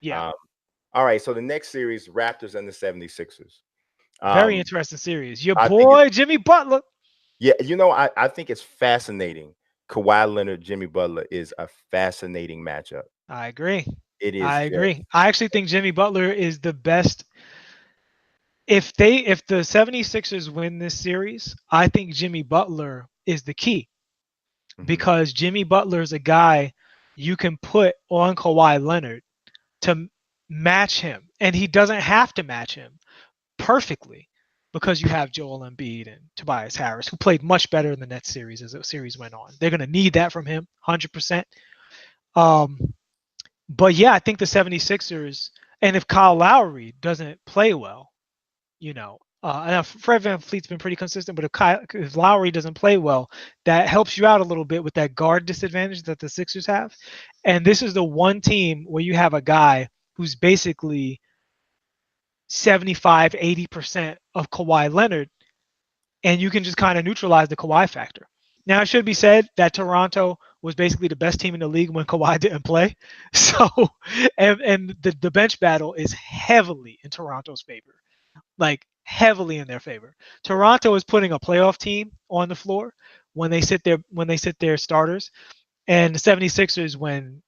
Yeah, Um, all right, so the next series, Raptors and the 76ers. very Um, interesting series. Your I think it's boy Jimmy Butler. yeah, I think it's fascinating. Kawhi Leonard, Jimmy Butler is a fascinating matchup. I agree. It is I just agree. I actually think Jimmy Butler is the best. If the 76ers win this series, I think Jimmy Butler is the key mhm. because Jimmy Butler is a guy you can put on Kawhi Leonard to match him, and he doesn't have to match him perfectly because you have Joel Embiid and Tobias Harris, who played much better in the next series as the series went on. They're going to need that from him, 100%. Um, but yeah, I think the 76ers, and if Kyle Lowry doesn't play well, and Fred VanVleet's been pretty consistent, but if Lowry doesn't play well, that helps you out a little bit with that guard disadvantage that the Sixers have. And this is the one team where you have a guy who's basically 75, 80% of Kawhi Leonard, and you can just kind of neutralize the Kawhi factor. Now, it should be said that Toronto was basically the best team in the league when Kawhi didn't play. So, and the bench battle is heavily in Toronto's favor, like heavily in their favor. Toronto is putting a playoff team on the floor when they sit their starters, and the 76ers, when,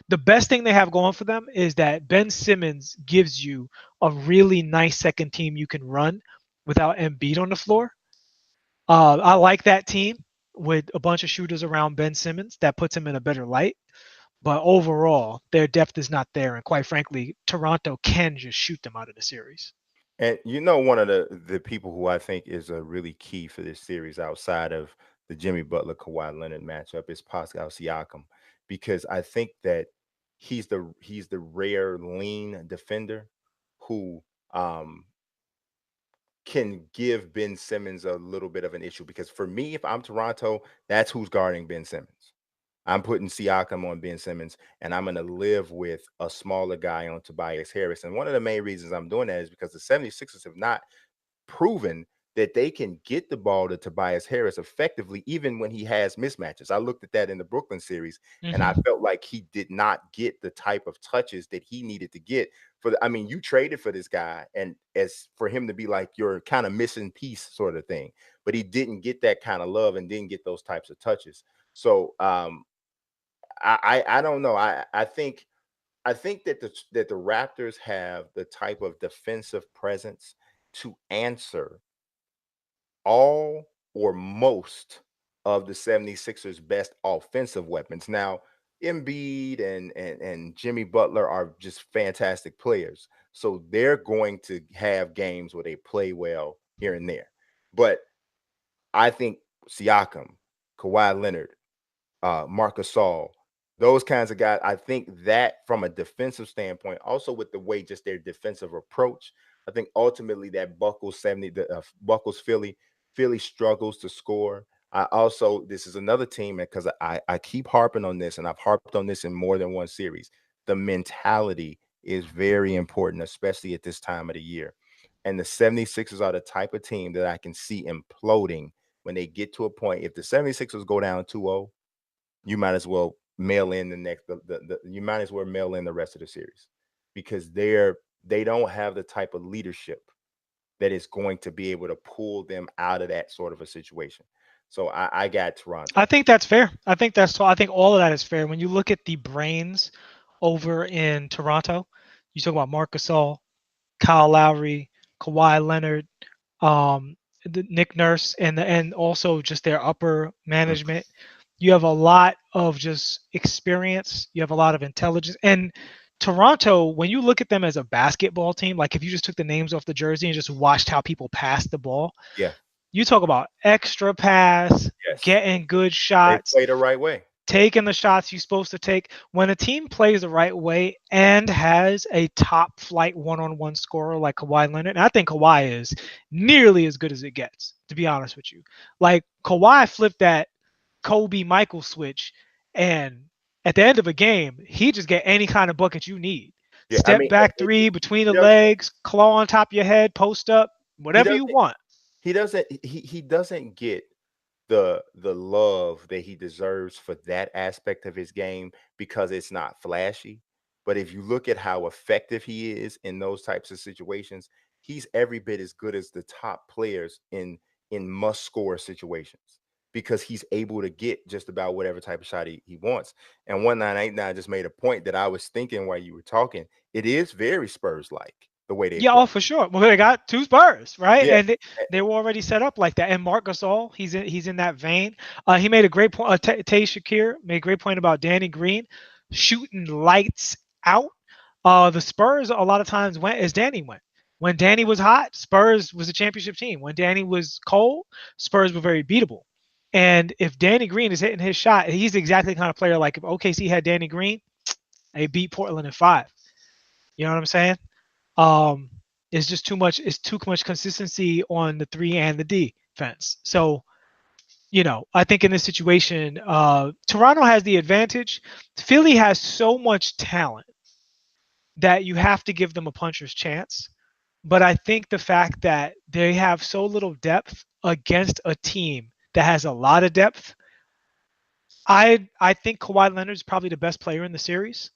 the best thing they have going for them is that Ben Simmons gives you a really nice second team you can run without Embiid on the floor. I like that team with a bunch of shooters around Ben Simmons. That puts him in a better light. But overall, their depth is not there, and quite frankly, Toronto can just shoot them out of the series. And one of the people who I think is a really key for this series outside of the Jimmy Butler Kawhi Leonard matchup is Pascal Siakam, because I think that he's the rare lean defender who um can give Ben Simmons a little bit of an issue, because for me, if I'm Toronto, that's who's guarding Ben Simmons. I'm putting Siakam on Ben Simmons, and I'm going to live with a smaller guy on Tobias Harris. And one of the main reasons I'm doing that is because the 76ers have not proven that they can get the ball to Tobias Harris effectively, even when he has mismatches. I looked at that in the Brooklyn series, and I Hmm. felt like he did not get the type of touches that he needed to get. I mean, you traded for this guy, and as for him to be like your kind of missing piece sort of thing, but he didn't get that kind of love and didn't get those types of touches. So I don't know. I think that the Raptors have the type of defensive presence to answer all or most of the 76ers best offensive weapons. Now, Embiid and Jimmy Butler are just fantastic players. So they're going to have games where they play well here and there. But I think Siakam, Kawhi Leonard, Marc Gasol, those kinds of guys. I think that from a defensive standpoint, also with the way just their defensive approach, I think ultimately that Buckles Philly struggles to score. I also This is another team, because I keep harping on this, and I've harped on this in more than one series. The mentality is very important, especially at this time of the year. And the 76ers are the type of team that I can see imploding when they get to a point. If the 76ers go down 2-0, you might as well mail in the next the you might as well mail in the rest of the series, because they don't have the type of leadership that is going to be able to pull them out of that sort of a situation. So I got I Toronto. think that's fair. I think all of that is fair. When you look at the brains over in Toronto, you talk about Marc Gasol, Kyle Lowry, Kawhi Leonard, Nick Nurse, and also just their upper Mm, management. You have a lot of just experience. You have a lot of intelligence. And Toronto, when you look at them as a basketball team, like if you just took the names off the jersey and just watched how people pass the ball, yeah. you talk about extra pass, Yes. getting good They shots, play the right way. taking the shots you're supposed to take. When a team plays the right way and has a top flight one-on-one scorer like Kawhi Leonard, and I think Kawhi is nearly as good as it gets, to be honest with you. Like Kawhi flipped that Kobe Michael switch, and at the end of a game, he just get any kind of bucket you need. Yeah, I Step mean, back three between he the doesn't legs, claw on top of your head, post up, he whatever you doesn't want. he doesn't get the love that he deserves for that aspect of his game, because it's not flashy. But if you look at how effective he is in those types of situations, he's every bit as good as the top players in must score situations because he's able to get just about whatever type of shot he wants. And 1989 just made a point that I was thinking while you were talking. It is very Spurs like the way they Yeah, play. oh, for sure. Well, they got two Spurs, right? Yeah. And they were already set up like that. And Marc Gasol, he's in that vein. He made a great point. Tay Shakir made a great point about Danny Green shooting lights out. The Spurs a lot of times went as Danny went. When Danny was hot, Spurs was a championship team. When Danny was cold, Spurs were very beatable. And if Danny Green is hitting his shot, he's exactly the kind of player like if OKC had Danny Green, they beat Portland in 5. You know what I'm saying? Um, it's just too much. It's too much consistency on the three and the defense. So, I think in this situation, Toronto has the advantage. Philly has so much talent that you have to give them a puncher's chance. But I think the fact that they have so little depth against a team that has a lot of depth, I think Kawhi Leonard is probably the best player in the series.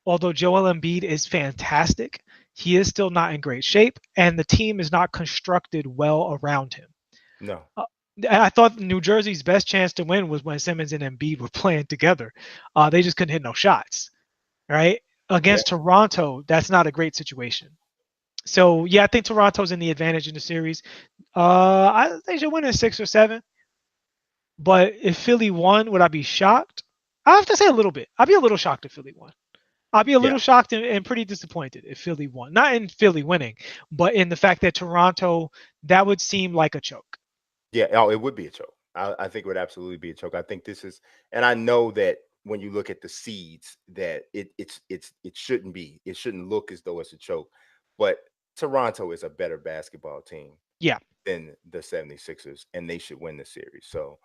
Although Joel Embiid is fantastic, he is still not in great shape, and the team is not constructed well around him. No. Uh, I thought New Jersey's best chance to win was when Simmons and Embiid were playing together. They just couldn't hit no shots, right? Yeah. Against Toronto, that's not a great situation. So yeah, I think Toronto's in the advantage in the series. They should win in 6 or 7. But if Philly won, would I be shocked? I have to say a little bit. I'd be a little shocked if Philly won. I'll be a Yeah. little shocked and pretty disappointed if Philly won. Not in Philly winning, but in the fact that Toronto, that would seem like a choke. Yeah, oh, it would be a choke. I think it would absolutely be a choke. I think this is, and I know that when you look at the seeds, that it shouldn't be. It shouldn't look as though it's a choke. But Toronto is a better basketball team Yeah. than the 76ers, and they should win the series. So